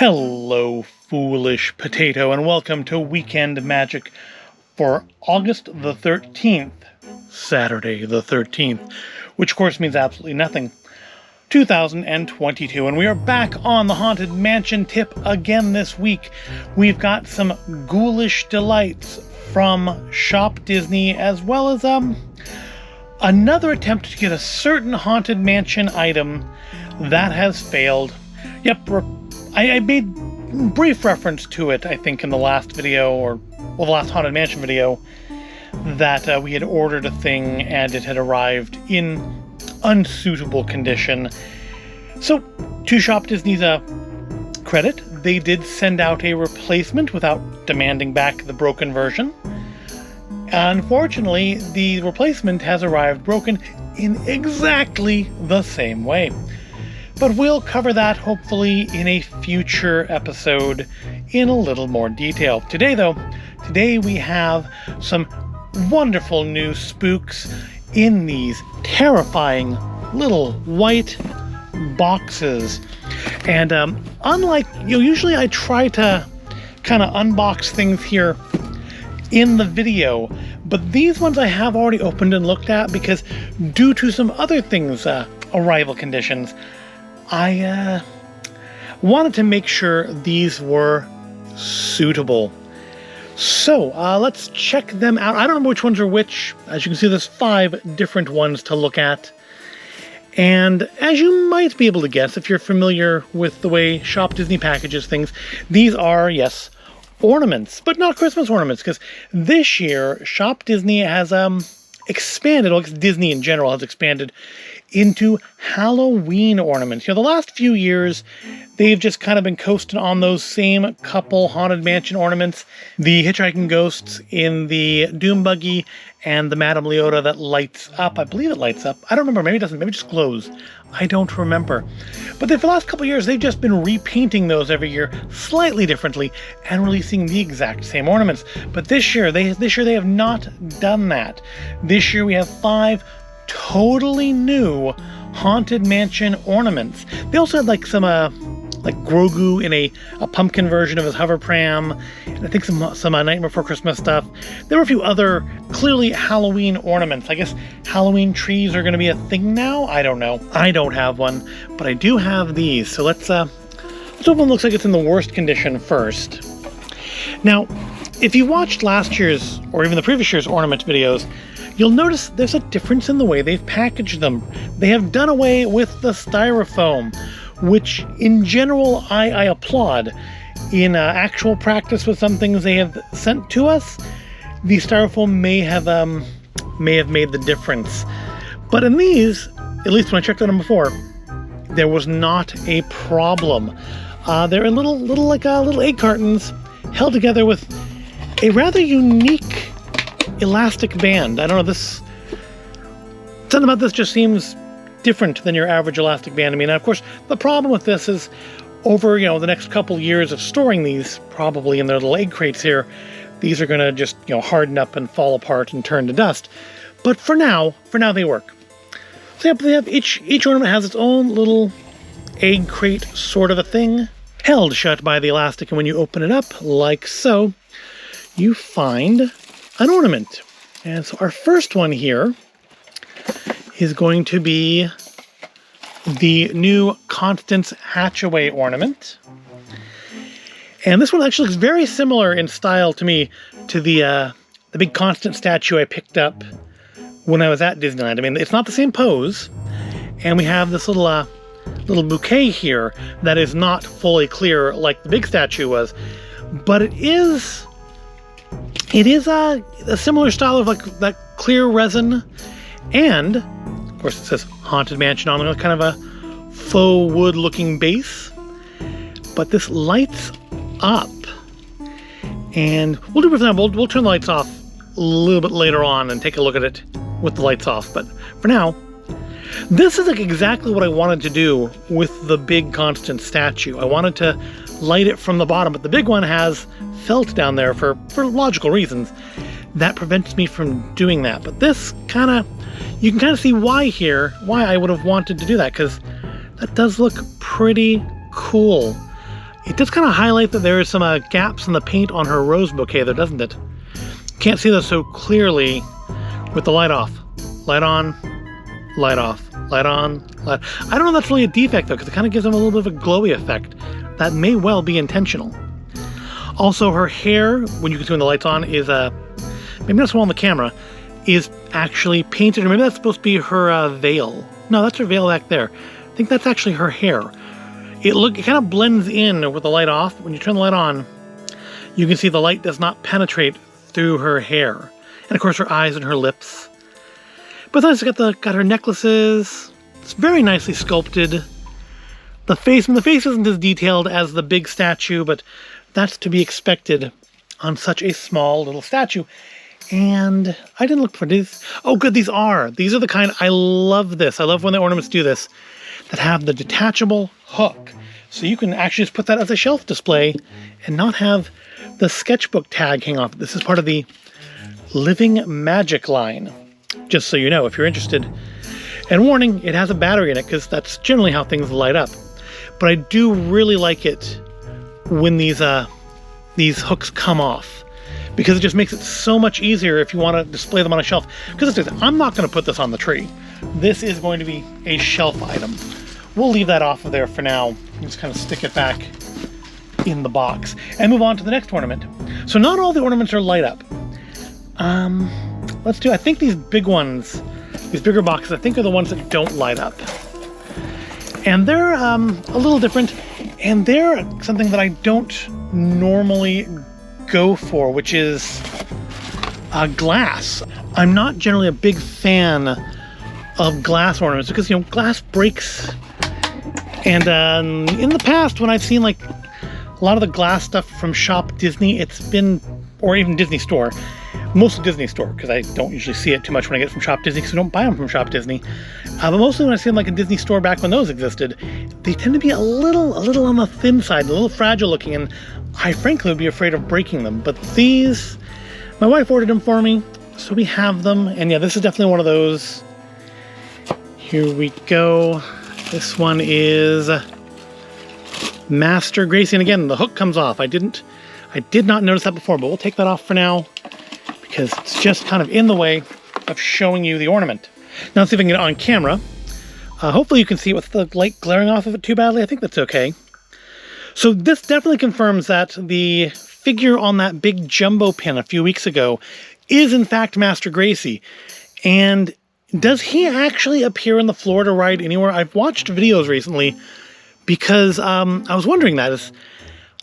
Hello, foolish potato, and welcome to Weekend Magic for August the 13th, Saturday the 13th, which of course means absolutely nothing, 2022, and we are back on the Haunted Mansion tip again this week. We've got some ghoulish delights from ShopDisney, as well as another attempt to get a certain Haunted Mansion item that has failed. Yep, I made brief reference to it, I think, in the last video, the last Haunted Mansion video, that we had ordered a thing and it had arrived in unsuitable condition. So, to ShopDisney's credit, they did send out a replacement without demanding back the broken version. Unfortunately, the replacement has arrived broken in exactly the same way. But we'll cover that hopefully in a future episode in a little more detail. Today we have some wonderful new spooks in these terrifying little white boxes. And unlike, usually I try to kind of unbox things here in the video, but these ones I have already opened and looked at because due to some other things, arrival conditions, I wanted to make sure these were suitable. So let's check them out. I don't remember which ones are which. As you can see, there's 5 different ones to look at. And as you might be able to guess, if you're familiar with the way ShopDisney packages things, these are, yes, ornaments, but not Christmas ornaments, because this year ShopDisney has expanded, well, Disney in general has expanded into Halloween ornaments. The last few years, they've just kind of been coasting on those same couple Haunted Mansion ornaments. The Hitchhiking ghosts in the Doom Buggy and the Madame Leota that lights up. I believe it lights up. I don't remember. Maybe it doesn't. Maybe it just glows. I don't remember. But for the last couple of years, they've just been repainting those every year slightly differently and releasing the exact same ornaments. But this year they have not done that. This year we have 5 totally new Haunted Mansion ornaments. They also had like some like Grogu in a pumpkin version of his hover pram, and I think some Nightmare Before Christmas stuff. There were a few other clearly Halloween ornaments. I guess Halloween trees are going to be a thing now. I don't know. I don't have one, but I do have these. So let's hope one looks like it's in the worst condition first. Now, if you watched last year's or even the previous year's ornament videos, you'll notice there's a difference in the way they've packaged them. They have done away with the styrofoam, which in general I applaud. In actual practice with some things they have sent to us, the styrofoam may have made the difference. But in these, at least when I checked on them before, there was not a problem. They're in little egg cartons held together with a rather unique elastic band. I don't know, something about this just seems different than your average elastic band. I mean, of course, the problem with this is over, the next couple years of storing these, probably in their little egg crates here, these are going to just, harden up and fall apart and turn to dust. But for now they work. So yeah, they have each ornament has its own little egg crate sort of a thing, held shut by the elastic, and when you open it up, like so, you find an ornament. And so our first one here is going to be the new Constance Hatchaway ornament. And this one actually looks very similar in style to me to the big Constance statue I picked up when I was at Disneyland. I mean, it's not the same pose. And we have this little bouquet here that is not fully clear like the big statue was, but it is a similar style of like that clear resin, and of course it says Haunted Mansion on it, kind of a faux wood looking base, but this lights up. And we'll turn the lights off a little bit later on and take a look at it with the lights off, but for now, this is like exactly what I wanted to do with the big Constance statue. I wanted to light it from the bottom, but the big one has felt down there for logical reasons. That prevents me from doing that. But this you can kind of see why I would have wanted to do that, because that does look pretty cool. It does kind of highlight that there are some gaps in the paint on her rose bouquet there, doesn't it? Can't see those so clearly with the light off. Light on, light off, light on, light. I don't know if that's really a defect though, because it kind of gives them a little bit of a glowy effect. That may well be intentional. Also, her hair, when you can see when the light's on, is maybe not so well on the camera, is actually painted, or maybe that's supposed to be her veil. No, that's her veil back there. I think that's actually her hair. It kind of blends in with the light off. When you turn the light on, you can see the light does not penetrate through her hair. And of course her eyes and her lips. But then it's got her necklaces. It's very nicely sculpted. The face isn't as detailed as the big statue, but that's to be expected on such a small little statue. And I didn't look for these. Oh good, these are the kind, I love this. I love when the ornaments do this, that have the detachable hook. So you can actually just put that as a shelf display and not have the sketchbook tag hang off. This is part of the Living Magic line, just so you know if you're interested. And warning, it has a battery in it because that's generally how things light up. But I do really like it when these hooks come off, because it just makes it so much easier if you want to display them on a shelf. Because I'm not going to put this on the tree. This is going to be a shelf item. We'll leave that off of there for now. Just kind of stick it back in the box and move on to the next ornament. So not all the ornaments are light up. I think these big ones, these bigger boxes, I think are the ones that don't light up. And they're a little different, and they're something that I don't normally go for, which is glass. I'm not generally a big fan of glass ornaments because, you know, glass breaks. And in the past, when I've seen like a lot of the glass stuff from ShopDisney, it's been, or even Disney Store, mostly Disney Store, because I don't usually see it too much when I get it from ShopDisney, because I don't buy them from ShopDisney. But mostly when I see them like a Disney Store back when those existed, they tend to be a little on the thin side, a little fragile looking, and I frankly would be afraid of breaking them. But these, my wife ordered them for me, so we have them. And yeah, this is definitely one of those. Here we go. This one is Master Gracie, and again, the hook comes off. I did not notice that before, but we'll take that off for now because it's just kind of in the way of showing you the ornament. Now let's see if I can get it on camera. Hopefully you can see it with the light glaring off of it too badly. I think that's okay. So this definitely confirms that the figure on that big jumbo pin a few weeks ago is in fact Master Gracie. And does he actually appear in the Florida ride anywhere? I've watched videos recently because I was wondering that.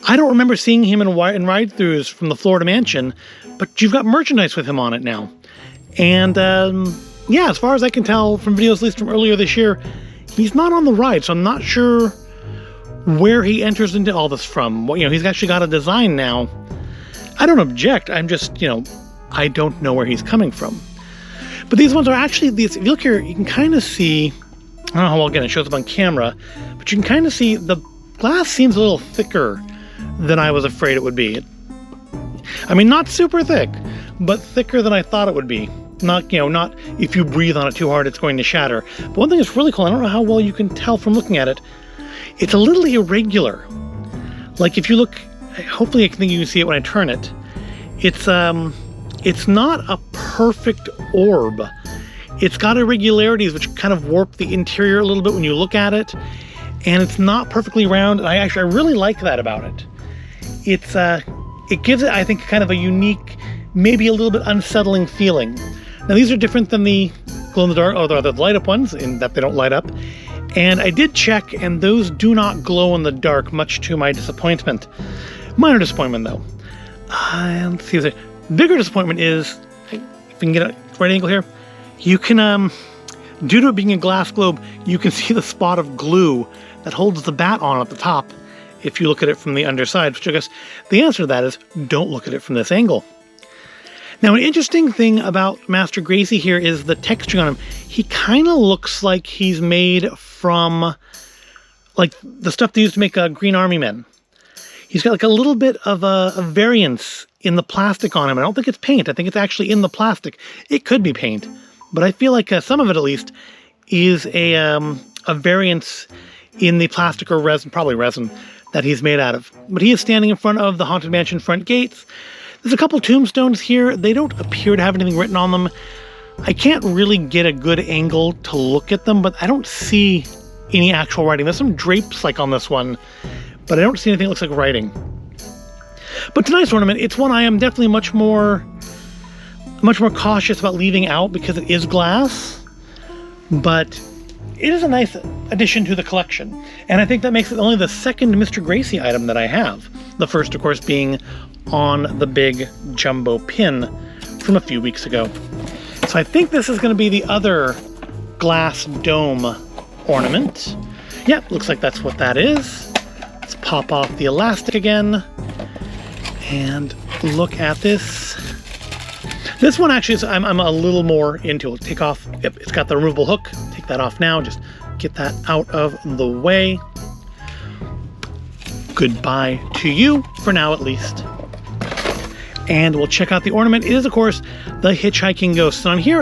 I don't remember seeing him in ride-throughs from the Florida Mansion, but you've got merchandise with him on it now. And yeah, as far as I can tell from videos, at least from earlier this year, he's not on the ride, so I'm not sure where he enters into all this from. Well, you know, he's actually got a design now. I don't object. I'm just, you know, I don't know where he's coming from. But these ones are actually, if you look here, you can kind of see, I don't know how well, again, it shows up on camera, but you can kind of see the glass seems a little thicker than I was afraid it would be. I mean, not super thick, but thicker than I thought it would be. Not, you know, not if you breathe on it too hard, it's going to shatter. But one thing that's really cool, I don't know how well you can tell from looking at it, it's a little irregular. Like if you look, hopefully I think you can see it when I turn it. It's not a perfect orb. It's got irregularities which kind of warp the interior a little bit when you look at it. And it's not perfectly round. And I really like that about it. It gives it, I think, kind of a unique, maybe a little bit unsettling feeling. Now these are different than the glow-in-the-dark, or the light-up ones, in that they don't light up. And I did check, and those do not glow in the dark, much to my disappointment. Minor disappointment, though. Let's see. The bigger disappointment is, if we can get a right angle here, you can, due to it being a glass globe, you can see the spot of glue that holds the bat on at the top if you look at it from the underside, which I guess the answer to that is don't look at it from this angle. Now, an interesting thing about Master Gracie here is the texturing on him. He kind of looks like he's made from, like, the stuff they used to make Green Army men. He's got, like, a little bit of a variance in the plastic on him. I don't think it's paint. I think it's actually in the plastic. It could be paint, but I feel like some of it, at least, is a variance in the plastic or resin, probably resin, that he's made out of. But he is standing in front of the Haunted Mansion front gates. There's a couple tombstones here. They don't appear to have anything written on them. I can't really get a good angle to look at them, but I don't see any actual writing. There's some drapes like on this one, but I don't see anything that looks like writing. But tonight's ornament, it's one I am definitely much more cautious about leaving out because it is glass, but it is a nice addition to the collection. And I think that makes it only the second Mr. Gracie item that I have. The first, of course, being on the big jumbo pin from a few weeks ago. So I think this is going to be the other glass dome ornament. Yep, looks like that's what that is. Let's pop off the elastic again and look at this. This one actually is, I'm a little more into it. Take off, yep, it's got the removable hook. Take that off now, just get that out of the way. Goodbye to you, for now at least. And we'll check out the ornament. It is, of course, the Hitchhiking Ghost. And on here,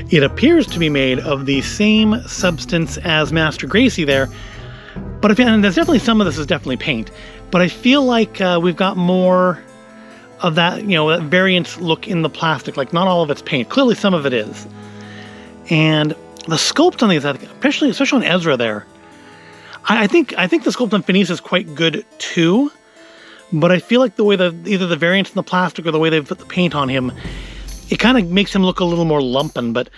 it appears to be made of the same substance as Master Gracie there. But and there's definitely some of this is definitely paint. But I feel like we've got more of that, that variant look in the plastic. Like not all of it's paint. Clearly some of it is. And the sculpt on these, especially on Ezra there, I think the sculpt on Phineas is quite good too. But I feel like the way either the variants in the plastic or the way they've put the paint on him, it kind of makes him look a little more lumpen. But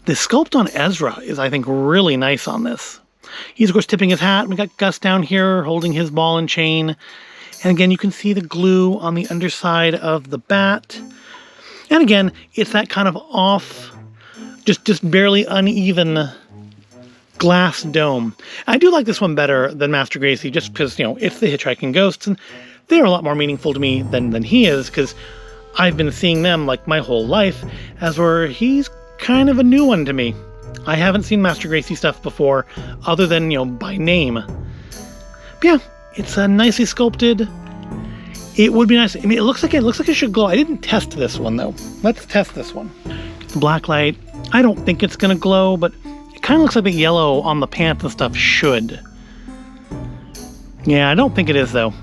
the sculpt on Ezra is, I think, really nice on this. He's, of course, tipping his hat. We got Gus down here holding his ball and chain. And again, you can see the glue on the underside of the bat. And again, it's that kind of off, just barely uneven glass dome. I do like this one better than Master Gracie just because, it's the Hitchhiking Ghosts. And they're a lot more meaningful to me than he is, because I've been seeing them like my whole life, as where he's kind of a new one to me. I haven't seen Master Gracie stuff before, other than, by name. But yeah, it's nicely sculpted. It would be nice. I mean, it looks like it should glow. I didn't test this one though. Let's test this one. The black light. I don't think it's gonna glow, but it kind of looks like the yellow on the pants and stuff should. Yeah, I don't think it is though.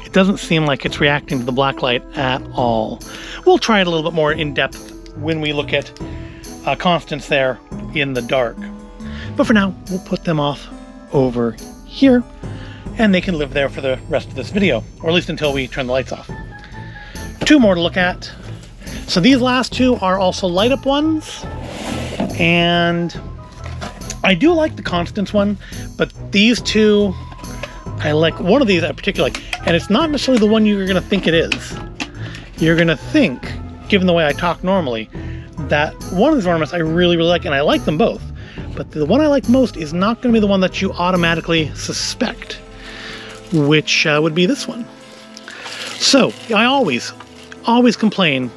It doesn't seem like it's reacting to the black light at all. We'll try it a little bit more in depth when we look at Constance there in the dark. But for now, we'll put them off over here, and they can live there for the rest of this video, or at least until we turn the lights off. Two more to look at. So these last two are also light up ones, and I do like the Constance one, but these two, I like. One of these I particularly like, and it's not necessarily the one you're going to think it is. You're going to think, given the way I talk normally, that one of these ornaments I really, really like, and I like them both. But the one I like most is not going to be the one that you automatically suspect, which would be this one. So I always complain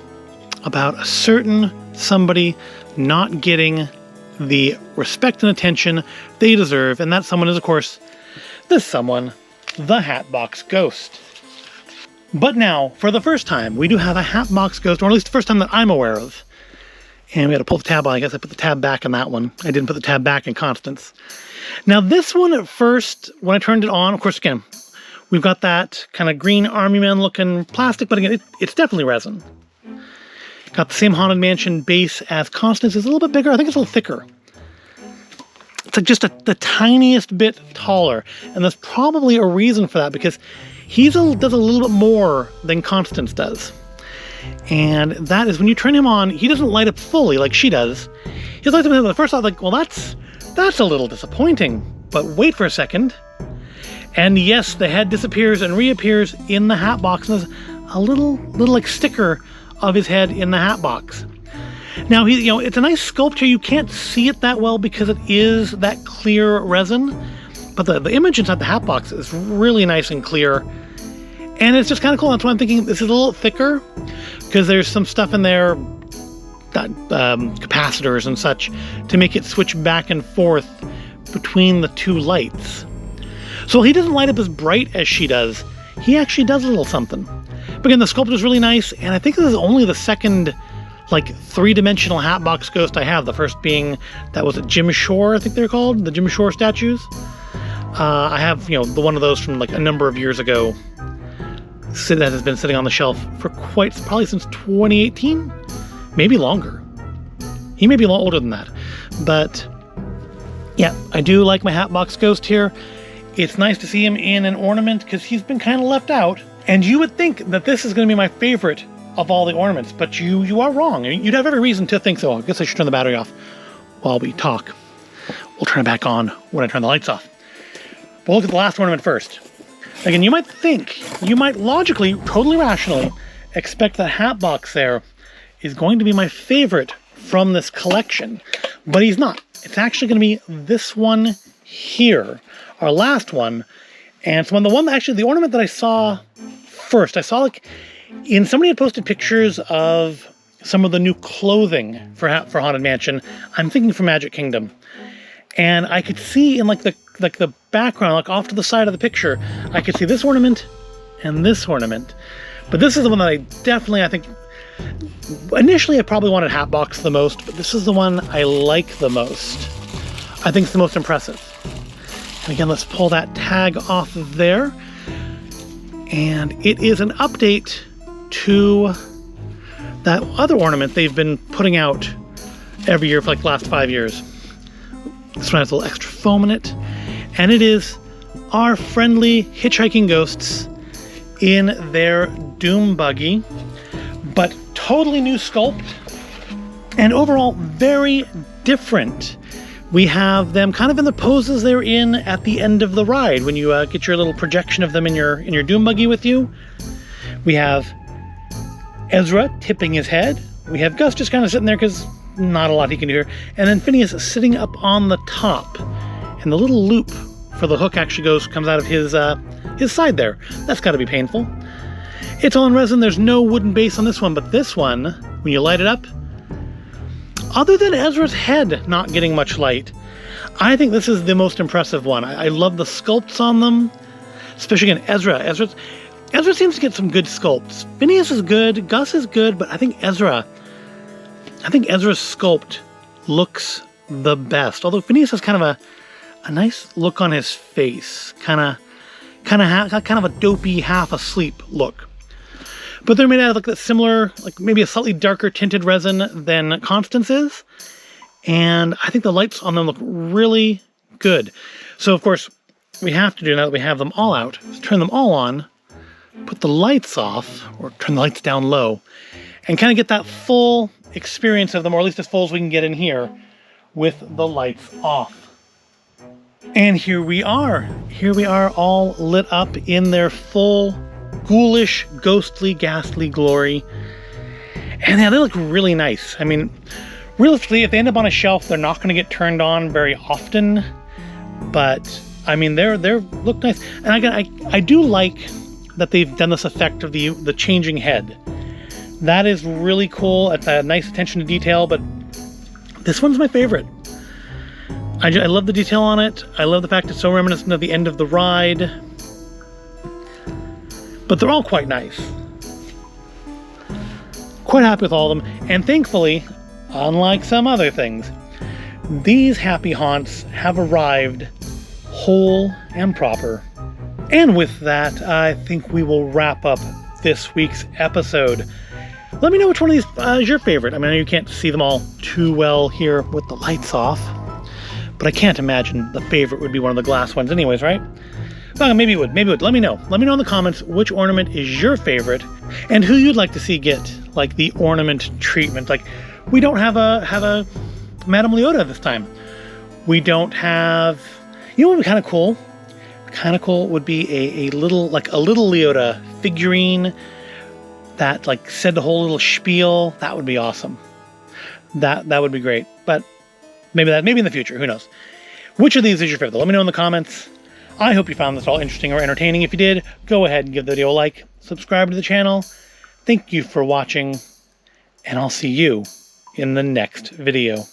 about a certain somebody not getting the respect and attention they deserve, and that someone is, of course, this someone, the Hatbox Ghost. But now, for the first time, we do have a Hatbox Ghost, or at least the first time that I'm aware of. And we had to pull the tab on. I guess I put the tab back in that one. I didn't put the tab back in Constance. Now this one at first, when I turned it on, of course, again, we've got that kind of green army man looking plastic, but again, it's definitely resin. Got the same Haunted Mansion base as Constance. It's a little bit bigger. I think it's a little thicker. It's like just the tiniest bit taller. And there's probably a reason for that, because he does a little bit more than Constance does. And that is when you turn him on, he doesn't light up fully like she does. He lights up the first thought, like, well, that's a little disappointing. But wait for a second. And yes, the head disappears and reappears in the hat box. And there's a little like sticker of his head in the hat box. Now, it's a nice sculpture. You can't see it that well because it is that clear resin. But the image inside the hat box is really nice and clear. And it's just kind of cool. That's why I'm thinking this is a little thicker, because there's some stuff in there, capacitors and such, to make it switch back and forth between the two lights. So he doesn't light up as bright as she does. He actually does a little something. But again, the sculpt is really nice, and I think this is only the second like three-dimensional Hatbox Ghost I have. The first being, that was at Jim Shore, I think they're called, the Jim Shore statues. I have, you know, the one of those from like a number of years ago that has been sitting on the shelf for probably since 2018, maybe longer. He may be a lot older than that, but yeah, I do like my Hatbox Ghost here. It's nice to see him in an ornament because he's been kind of left out. And you would think that this is going to be my favorite of all the ornaments, but you are wrong. You'd have every reason to think so. I guess I should turn the battery off while we talk. We'll turn it back on when I turn the lights off. But look at the last ornament first. Again, you might logically, totally rationally, expect that Hatbox there is going to be my favorite from this collection, but he's not. It's actually going to be this one here, our last one. And so the ornament that I saw first, I saw like somebody had posted pictures of some of the new clothing for Haunted Mansion. I'm thinking for Magic Kingdom, and I could see in like the background, like off to the side of the picture, I could see this ornament and this ornament. But this is the one that I think initially I probably wanted Hatbox the most, but this is the one I like the most. I think it's the most impressive. And again, let's pull that tag off of there. And it is an update to that other ornament they've been putting out every year for like the last 5 years. This one has a little extra foam in it. And it is our friendly hitchhiking ghosts in their Doom buggy, but totally new sculpt and overall very different. We have them kind of in the poses they're in at the end of the ride when you get your little projection of them in your Doom buggy with you. We have Ezra tipping his head. We have Gus just kind of sitting there because not a lot he can do here. And then Phineas sitting up on the top. And the little loop for the hook actually comes out of his side there. That's got to be painful. It's all in resin. There's no wooden base on this one, but this one, when you light it up, other than Ezra's head not getting much light, I think this is the most impressive one. I love the sculpts on them, especially again Ezra. Ezra seems to get some good sculpts. Phineas is good, Gus is good, but I think Ezra's sculpt looks the best. Although Phineas has kind of a nice look on his face, kind of a dopey, half asleep look. But they're made out of like that similar, like maybe a slightly darker tinted resin than Constance's. And I think the lights on them look really good. So of course, we have to do, now that we have them all out, is turn them all on, put the lights off, or turn the lights down low, and kind of get that full experience of them, or at least as full as we can get in here, with the lights off. And here we are all lit up in their full ghoulish, ghostly, ghastly glory. And yeah, they look really nice. I mean, realistically, if they end up on a shelf, they're not going to get turned on very often. But I mean, they look nice. And again, I do like that they've done this effect of the changing head. That is really cool. It's a nice attention to detail. But this one's my favorite. I love the detail on it. I love the fact it's so reminiscent of the end of the ride. But they're all quite nice. Quite happy with all of them. And thankfully, unlike some other things, these happy haunts have arrived whole and proper. And with that, I think we will wrap up this week's episode. Let me know which one of these is your favorite. I mean, I know you can't see them all too well here with the lights off, but I can't imagine the favorite would be one of the glass ones anyways, right? Well, maybe it would. Let me know. Let me know in the comments which ornament is your favorite and who you'd like to see get like the ornament treatment. Like, we don't have a Madame Leota this time. We don't have, you know what would be kind of cool? Kind of cool would be a little Leota figurine that like said the whole little spiel. That would be awesome. That would be great. But maybe in the future, who knows? Which of these is your favorite? Let me know in the comments. I hope you found this all interesting or entertaining. If you did, go ahead and give the video a like, subscribe to the channel. Thank you for watching, and I'll see you in the next video.